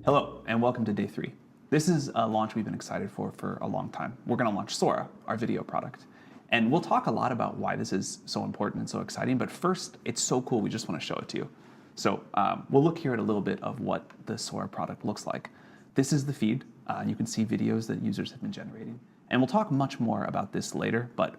Hello, and welcome to Day 3. This is a launch we've been excited for a long time. We're going to launch Sora, our video product. And we'll talk a lot about why this is so important and so exciting, but first, it's so cool, we just want to show it to you. So we'll look here at a little bit of what the Sora product looks like. This is the feed. You can see videos that users have been generating. And we'll talk much more about this later, but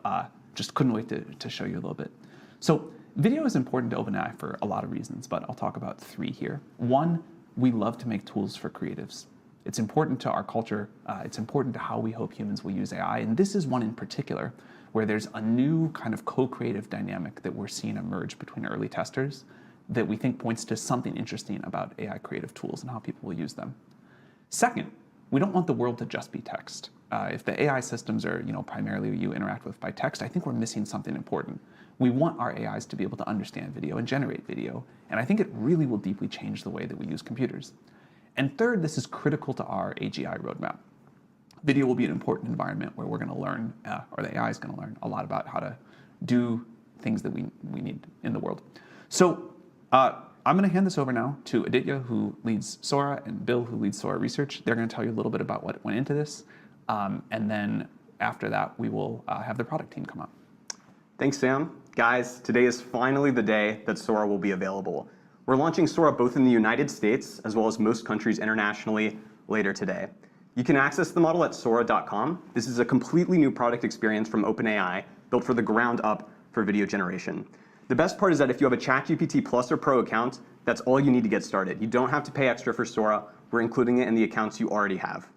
just couldn't wait to show you a little bit. So video is important to OpenAI for a lot of reasons, but I'll talk about 3 here. 1, we love to make tools for creatives. It's important to our culture. It's important to how we hope humans will use AI. And this is one in particular where there's a new kind of co-creative dynamic that we're seeing emerge between early testers that we think points to something interesting about AI creative tools and how people will use them. Second, we don't want the world to just be text. If the AI systems are, primarily you interact with by text, I think we're missing something important. We want our AIs to be able to understand video and generate video, and I think it really will deeply change the way that we use computers. And third, this is critical to our AGI roadmap. Video will be an important environment where we're going to learn, or the AI is going to learn a lot about how to do things that we need in the world. So I'm going to hand this over now to Aditya, who leads Sora, and Bill, who leads Sora Research. They're going to tell you a little bit about what went into this, and then after that, we will have the product team come up. Thanks, Sam. Guys, today is finally the day that Sora will be available. We're launching Sora both in the United States as well as most countries internationally later today. You can access the model at Sora.com. This is a completely new product experience from OpenAI, built for the ground up for video generation. The best part is that if you have a ChatGPT Plus or Pro account, that's all you need to get started. You don't have to pay extra for Sora. We're including it in the accounts you already have.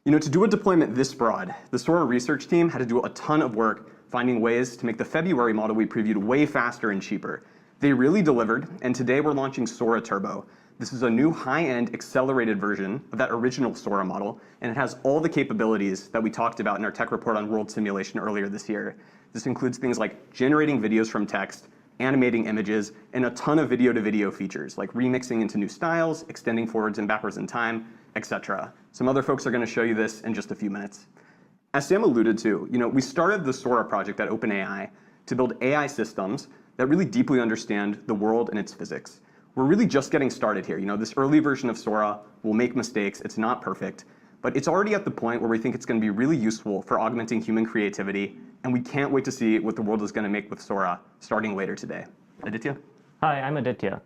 To do a deployment this broad, the Sora research team had to do a ton of work finding ways to make the February model we previewed way faster and cheaper. They really delivered, and today we're launching Sora Turbo. This is a new high-end accelerated version of that original Sora model, and it has all the capabilities that we talked about in our tech report on world simulation earlier this year. This includes things like generating videos from text, animating images, and a ton of video-to-video features, like remixing into new styles, extending forwards and backwards in time, etc. Some other folks are going to show you this in just a few minutes. As Sam alluded to, we started the Sora project at OpenAI to build AI systems that really deeply understand the world and its physics. We're really just getting started here. This early version of Sora will make mistakes. It's not perfect, but it's already at the point where we think it's going to be really useful for augmenting human creativity, and we can't wait to see what the world is going to make with Sora starting later today. Aditya? Hi, I'm Aditya.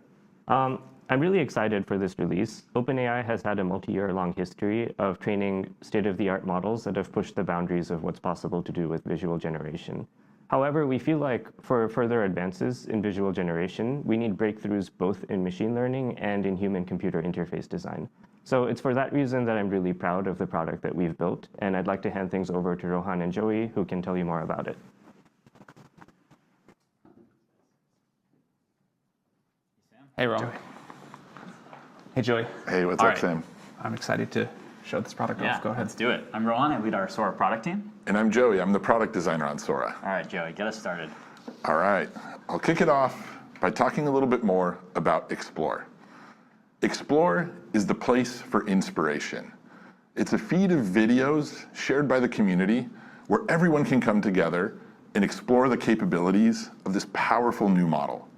I'm really excited for this release. OpenAI has had a multi-year-long history of training state-of-the-art models that have pushed the boundaries of what's possible to do with visual generation. However, we feel like for further advances in visual generation, we need breakthroughs both in machine learning and in human-computer interface design. So it's for that reason that I'm really proud of the product that we've built, and I'd like to hand things over to Rohan and Joey, who can tell you more about it. Hey, Rohan. Hey, Joey. Hey, what's up, Sam? I'm excited to show this product off. Go ahead. Let's do it. I'm Rohan. I lead our Sora product team. And I'm Joey. I'm the product designer on Sora. All right, Joey, get us started. All right. I'll kick it off by talking a little bit more about Explore. Explore is the place for inspiration. It's a feed of videos shared by the community where everyone can come together and explore the capabilities of this powerful new model.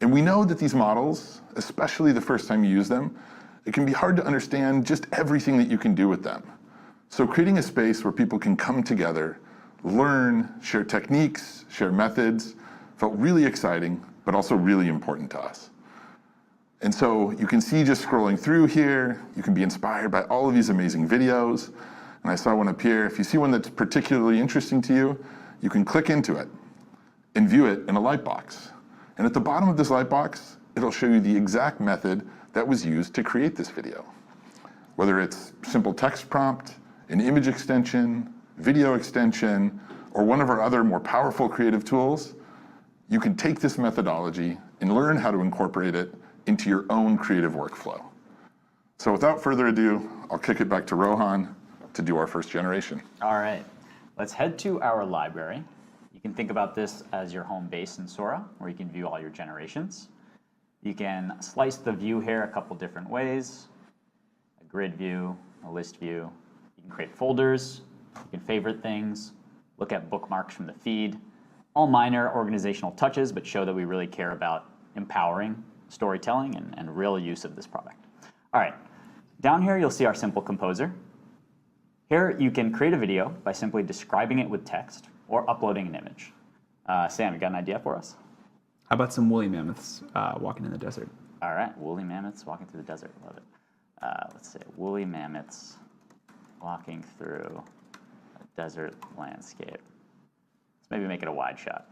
And we know that these models, especially the first time you use them, it can be hard to understand just everything that you can do with them. So creating a space where people can come together, learn, share techniques, share methods, felt really exciting, but also really important to us. And so you can see just scrolling through here, you can be inspired by all of these amazing videos. And I saw one up here. If you see one that's particularly interesting to you, you can click into it and view it in a lightbox. And at the bottom of this lightbox, it'll show you the exact method that was used to create this video. Whether it's simple text prompt, an image extension, video extension, or one of our other more powerful creative tools, you can take this methodology and learn how to incorporate it into your own creative workflow. So without further ado, I'll kick it back to Rohan to do our first generation. All right, let's head to our library. You can think about this as your home base in Sora, where you can view all your generations. You can slice the view here a couple different ways. A grid view, a list view. You can create folders, you can favorite things, look at bookmarks from the feed. All minor organizational touches, but show that we really care about empowering storytelling and real use of this product. All right, Down here, you'll see our simple composer. Here, you can create a video by simply describing it with text or uploading an image. Sam, you got an idea for us? How about some woolly mammoths walking in the desert? All right, woolly mammoths walking through the desert. Love it. Let's say woolly mammoths walking through a desert landscape. Let's maybe make it a wide shot.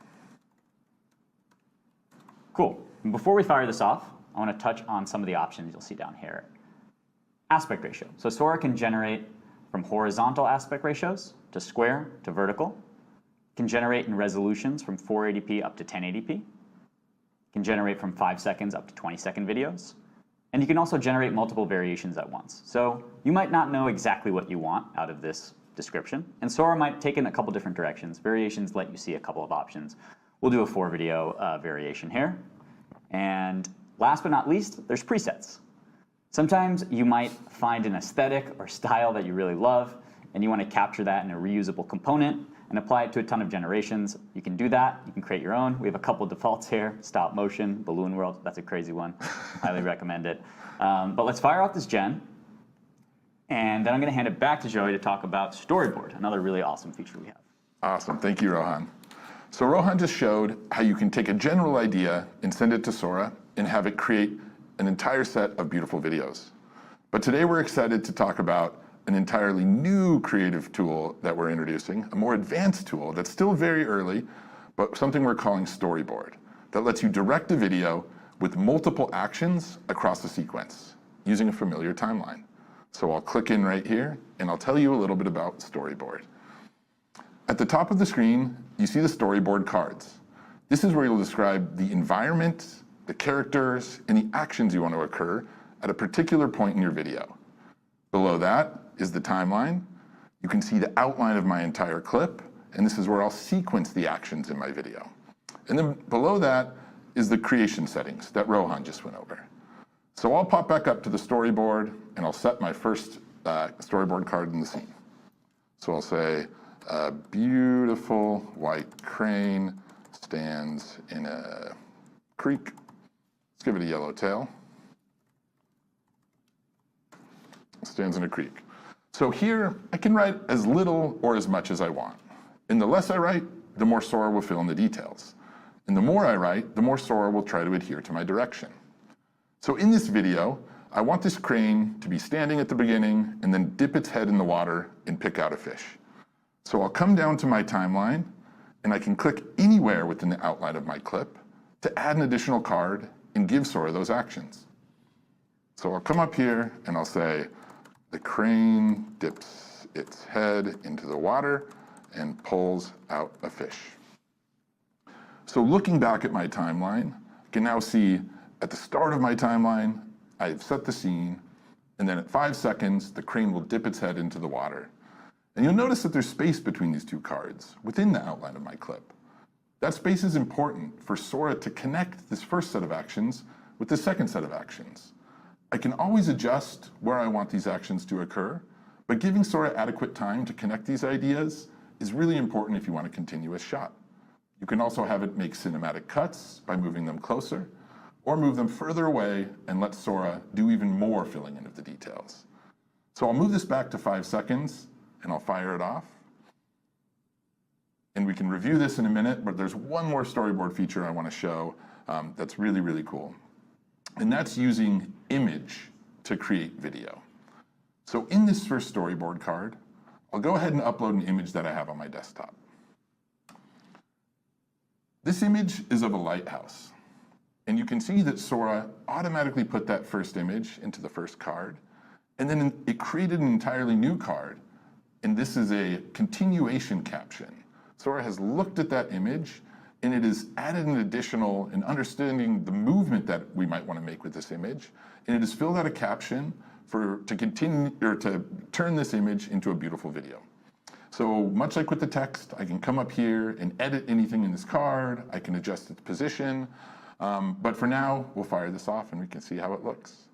Cool. And before we fire this off, I want to touch on some of the options you'll see down here. Aspect ratio. So Sora can generate from horizontal aspect ratios to square to vertical. It can generate in resolutions from 480p up to 1080p. It can generate from 5 seconds up to 20-second videos. And you can also generate multiple variations at once. So you might not know exactly what you want out of this description. And Sora might take in a couple different directions. Variations let you see a couple of options. We'll do a 4-video variation here. And last but not least, there's presets. Sometimes you might find an aesthetic or style that you really love, and you want to capture that in a reusable component and apply it to a ton of generations. You can do that. You can create your own. We have a couple defaults here: stop motion, balloon world. That's a crazy one. Highly recommend it. But let's fire off this gen, and then I'm going to hand it back to Joey to talk about storyboard, another really awesome feature we have. Awesome. Thank you, Rohan. So Rohan just showed how you can take a general idea and send it to Sora and have it create an entire set of beautiful videos. But today we're excited to talk about an entirely new creative tool that we're introducing, a more advanced tool that's still very early, but something we're calling Storyboard, that lets you direct a video with multiple actions across a sequence using a familiar timeline. So I'll click in right here, and I'll tell you a little bit about Storyboard. At the top of the screen, you see the storyboard cards. This is where you'll describe the environment, the characters, and the actions you want to occur at a particular point in your video. Below that is the timeline. You can see the outline of my entire clip, and this is where I'll sequence the actions in my video. And then below that is the creation settings that Rohan just went over. So I'll pop back up to the storyboard, and I'll set my first storyboard card in the scene. So I'll say, a beautiful white crane stands in a creek. Let's give it a yellow tail. Stands in a creek. So here, I can write as little or as much as I want. And the less I write, the more Sora will fill in the details. And the more I write, the more Sora will try to adhere to my direction. So in this video, I want this crane to be standing at the beginning and then dip its head in the water and pick out a fish. So I'll come down to my timeline, and I can click anywhere within the outline of my clip to add an additional card and give Sora those actions. So I'll come up here and I'll say, the crane dips its head into the water and pulls out a fish. So looking back at my timeline, I can now see at the start of my timeline, I've set the scene, and then at 5 seconds, the crane will dip its head into the water. And you'll notice that there's space between these two cards within the outline of my clip. That space is important for Sora to connect this first set of actions with the second set of actions. I can always adjust where I want these actions to occur, but giving Sora adequate time to connect these ideas is really important if you want a continuous shot. You can also have it make cinematic cuts by moving them closer, or move them further away and let Sora do even more filling in of the details. So I'll move this back to 5 seconds, and I'll fire it off. And we can review this in a minute, but there's one more storyboard feature I want to show that's really, really cool. And that's using image to create video. So in this first storyboard card, I'll go ahead and upload an image that I have on my desktop. This image is of a lighthouse. And you can see that Sora automatically put that first image into the first card. And then it created an entirely new card. And this is a continuation caption. Sora has looked at that image, and it has added an additional, and understanding the movement that we might want to make with this image, and it has filled out a caption to continue, or to turn this image into a beautiful video. So much like with the text, I can come up here and edit anything in this card. I can adjust its position. But for now, we'll fire this off, and we can see how it looks.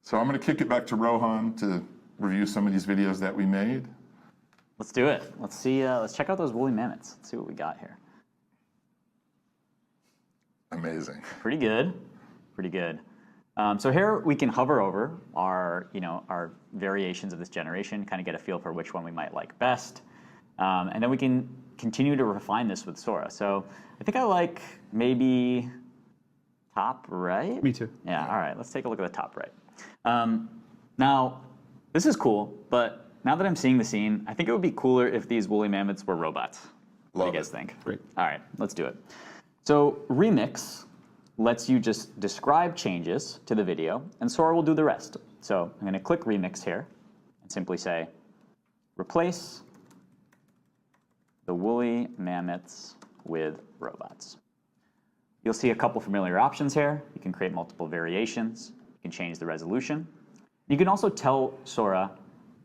So I'm going to kick it back to Rohan to review some of these videos that we made. Let's do it. Let's see. Let's check out those woolly mammoths. Let's see what we got here. Amazing. Pretty good. Pretty good. So here we can hover over our, our variations of this generation, kind of get a feel for which one we might like best. And then we can continue to refine this with Sora. So I think I like maybe top right. Me too. Yeah, all right, let's take a look at the top right. Now, this is cool, but now that I'm seeing the scene, I think it would be cooler if these woolly mammoths were robots. What do you guys think? Great. All right, let's do it. So remix lets you just describe changes to the video, and Sora will do the rest. So I'm going to click remix here and simply say, replace the woolly mammoths with robots. You'll see a couple familiar options here. You can create multiple variations. You can change the resolution. You can also tell Sora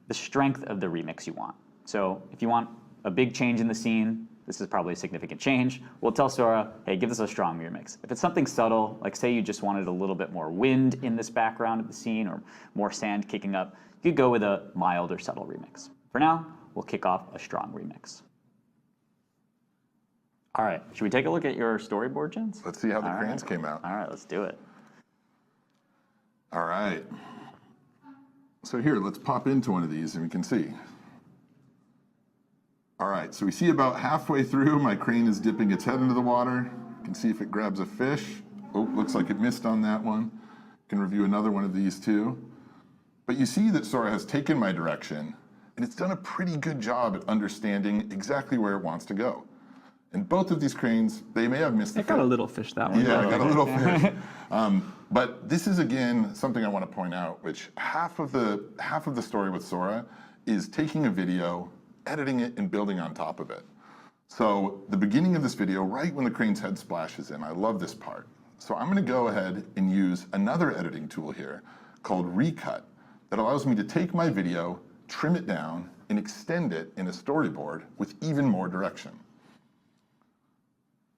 the strength of the remix you want. So if you want a big change in the scene, this is probably a significant change, we'll tell Sora, hey, give us a strong remix. If it's something subtle, like say you just wanted a little bit more wind in this background of the scene or more sand kicking up, you could go with a mild or subtle remix. For now, we'll kick off a strong remix. All right, should we take a look at your storyboard, Jens? Let's see how the cranes came out. All right, let's do it. All right. So here, let's pop into one of these and we can see. All right, so we see about halfway through, my crane is dipping its head into the water. You can see if it grabs a fish. Oh, looks like it missed on that one. You can review another one of these too. But you see that Sora has taken my direction, and it's done a pretty good job at understanding exactly where it wants to go. And both of these cranes, they may have missed the It got a little fish, that one. Yeah, I got a little fish. But this is, again, something I want to point out, which half of the story with Sora is taking a video, editing it, and building on top of it. So the beginning of this video, right when the crane's head splashes in, I love this part. So I'm going to go ahead and use another editing tool here called Recut that allows me to take my video, trim it down, and extend it in a storyboard with even more direction.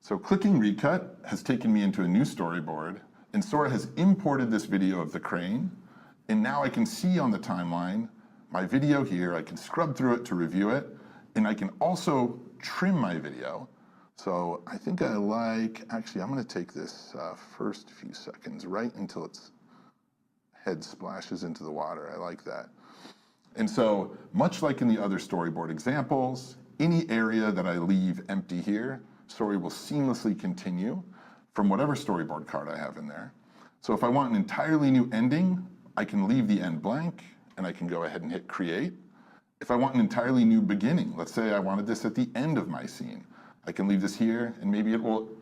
So clicking Recut has taken me into a new storyboard, and Sora has imported this video of the crane, and now I can see on the timeline my video here. I can scrub through it to review it, and I can also trim my video. So I think I like, actually I'm gonna take this first few seconds right until its head splashes into the water. I like that. And so much like in the other storyboard examples, any area that I leave empty here, story will seamlessly continue from whatever storyboard card I have in there. So if I want an entirely new ending, I can leave the end blank and I can go ahead and hit create. If I want an entirely new beginning, let's say I wanted this at the end of my scene, I can leave this here and maybe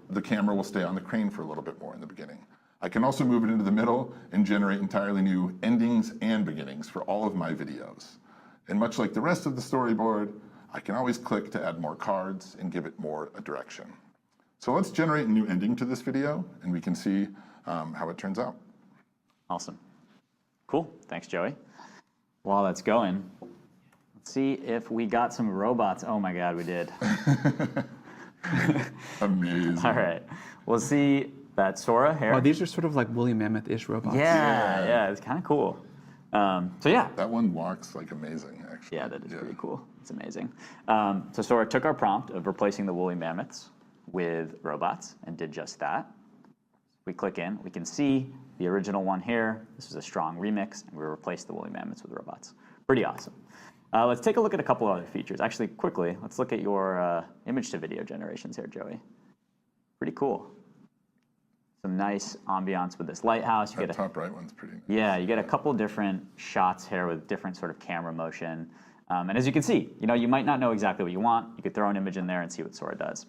the camera will stay on the crane for a little bit more in the beginning. I can also move it into the middle and generate entirely new endings and beginnings for all of my videos. And much like the rest of the storyboard, I can always click to add more cards and give it more a direction. So let's generate a new ending to this video and we can see how it turns out. Awesome. Cool. Thanks, Joey. While that's going, let's see if we got some robots. Oh my God, we did. Amazing. All right. We'll see that Sora here. Oh, these are sort of like woolly mammoth-ish robots. Yeah, it's kind of cool. So yeah. That one walks like amazing, actually. Yeah, that is pretty cool. It's amazing. So Sora took our prompt of replacing the woolly mammoths with robots and did just that. We click in, we can see the original one here. This is a strong remix, and we replaced the woolly mammoths with robots. Pretty awesome. Let's take a look at a couple other features. Actually, quickly, let's look at your image-to-video generations here, Joey. Pretty cool. Some nice ambiance with this lighthouse. That top right one's pretty nice. Yeah, you get a couple different shots here with different sort of camera motion. And as you can see, you might not know exactly what you want. You could throw an image in there and see what Sora does.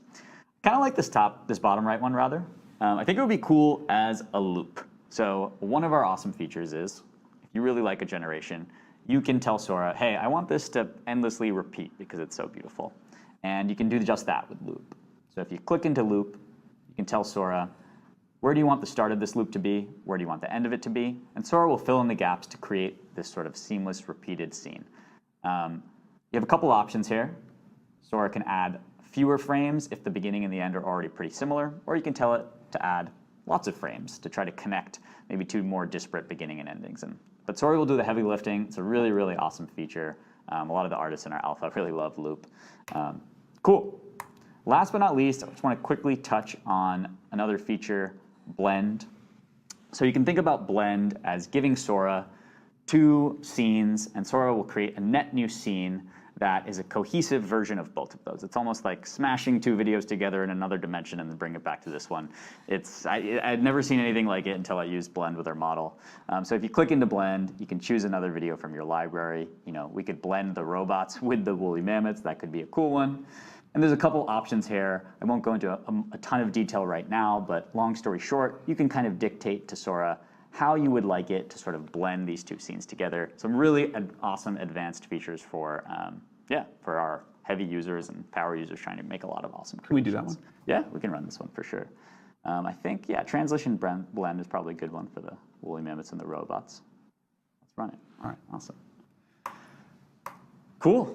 Kind of like this bottom right one, rather. I think it would be cool as a loop. So one of our awesome features is, if you really like a generation, you can tell Sora, hey, I want this to endlessly repeat because it's so beautiful. And you can do just that with loop. So if you click into loop, you can tell Sora, where do you want the start of this loop to be? Where do you want the end of it to be? And Sora will fill in the gaps to create this sort of seamless, repeated scene. You have a couple options here. Sora can add fewer frames if the beginning and the end are already pretty similar, or you can tell it to add lots of frames to try to connect maybe two more disparate beginning and endings. But Sora will do the heavy lifting. It's a really, really awesome feature. A lot of the artists in our alpha really love loop. Cool. Last but not least, I just want to quickly touch on another feature, blend. So you can think about Blend as giving Sora 2 scenes, and Sora will create a net new scene that is a cohesive version of both of those. It's almost like smashing 2 videos together in another dimension and then bring it back to this one. I'd never seen anything like it until I used Blend with our model. So if you click into Blend, you can choose another video from your library. We could blend the robots with the woolly mammoths. That could be a cool one. And there's a couple options here. I won't go into a ton of detail right now, but long story short, you can kind of dictate to Sora how you would like it to sort of blend these 2 scenes together. Some really awesome advanced features for our heavy users and power users trying to make a lot of awesome creations. Can we do that one? Yeah, we can run this one for sure. I think, translation blend is probably a good one for the woolly mammoths and the robots. Let's run it. All right. Awesome. Cool.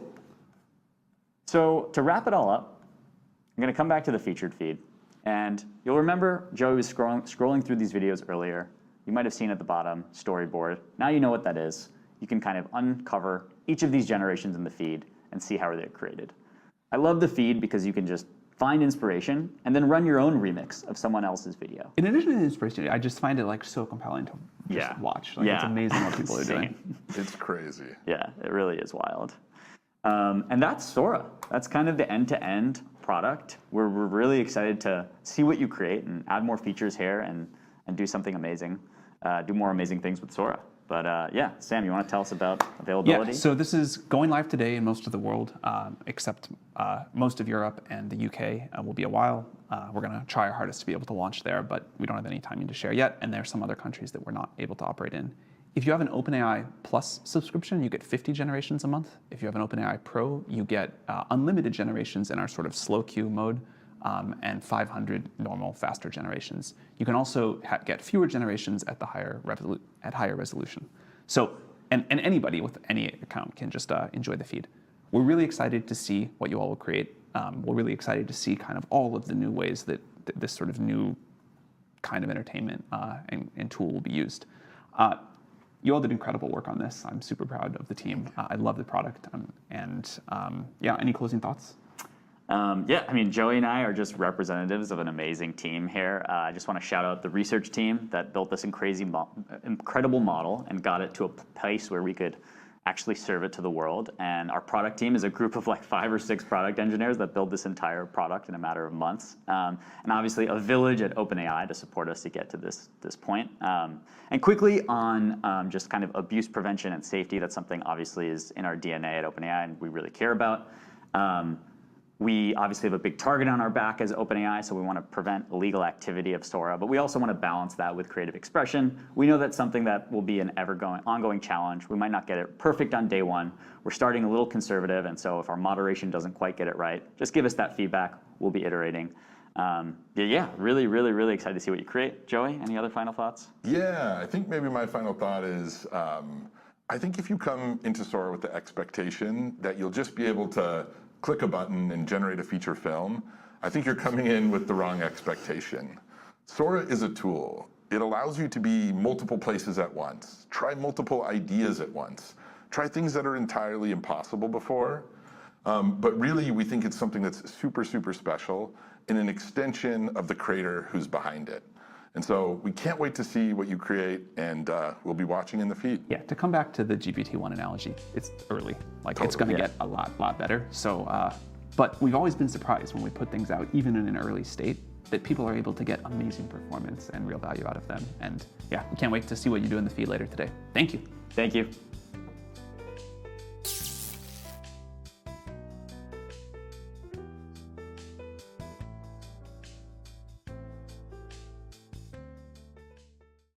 So to wrap it all up, I'm going to come back to the featured feed. And you'll remember Joey was scrolling through these videos earlier. You might have seen at the bottom, storyboard. Now you know what that is. You can kind of uncover each of these generations in the feed and see how they're created. I love the feed because you can just find inspiration and then run your own remix of someone else's video. In addition to the inspiration, I just find it so compelling to just watch. It's amazing what people are doing. It's crazy. Yeah, it really is wild. And that's Sora. That's kind of the end-to-end product. We're really excited to see what you create and add more features here and do something amazing, do more amazing things with Sora. But Sam, you want to tell us about availability? Yeah, so this is going live today in most of the world, except most of Europe and the UK will be a while. We're going to try our hardest to be able to launch there, but we don't have any timing to share yet, and there are some other countries that we're not able to operate in. If you have an OpenAI Plus subscription, you get 50 generations a month. If you have an OpenAI Pro, you get unlimited generations in our sort of slow queue mode, and 500 normal, faster generations. You can also get fewer generations at the higher resolution. So, and anybody with any account can just enjoy the feed. We're really excited to see what you all will create. We're really excited to see kind of all of the new ways that this sort of new kind of entertainment and tool will be used. You all did incredible work on this. I'm super proud of the team. I love the product. Any closing thoughts? Joey and I are just representatives of an amazing team here. I just want to shout out the research team that built this incredible model and got it to a place where we could actually serve it to the world. And our product team is a group of 5 or 6 product engineers that built this entire product in a matter of months. And obviously a village at OpenAI to support us to get to this point. And quickly on just kind of abuse prevention and safety, that's something obviously is in our DNA at OpenAI and we really care about. We obviously have a big target on our back as OpenAI, so we want to prevent illegal activity of Sora, but we also want to balance that with creative expression. We know that's something that will be an ongoing challenge. We might not get it perfect on day one. We're starting a little conservative, and so if our moderation doesn't quite get it right, just give us that feedback. We'll be iterating. Really, really, really excited to see what you create. Joey, any other final thoughts? Yeah, I think maybe my final thought is, I think if you come into Sora with the expectation that you'll just be able to click a button and generate a feature film, I think you're coming in with the wrong expectation. Sora is a tool. It allows you to be multiple places at once, try multiple ideas at once, try things that are entirely impossible before. But really, we think it's something that's super, super special and an extension of the creator who's behind it. And so we can't wait to see what you create, and we'll be watching in the feed. Yeah, to come back to the GPT-1 analogy, it's early. It's going to get a lot better. So, but we've always been surprised when we put things out, even in an early state, that people are able to get amazing performance and real value out of them. And we can't wait to see what you do in the feed later today. Thank you. Thank you.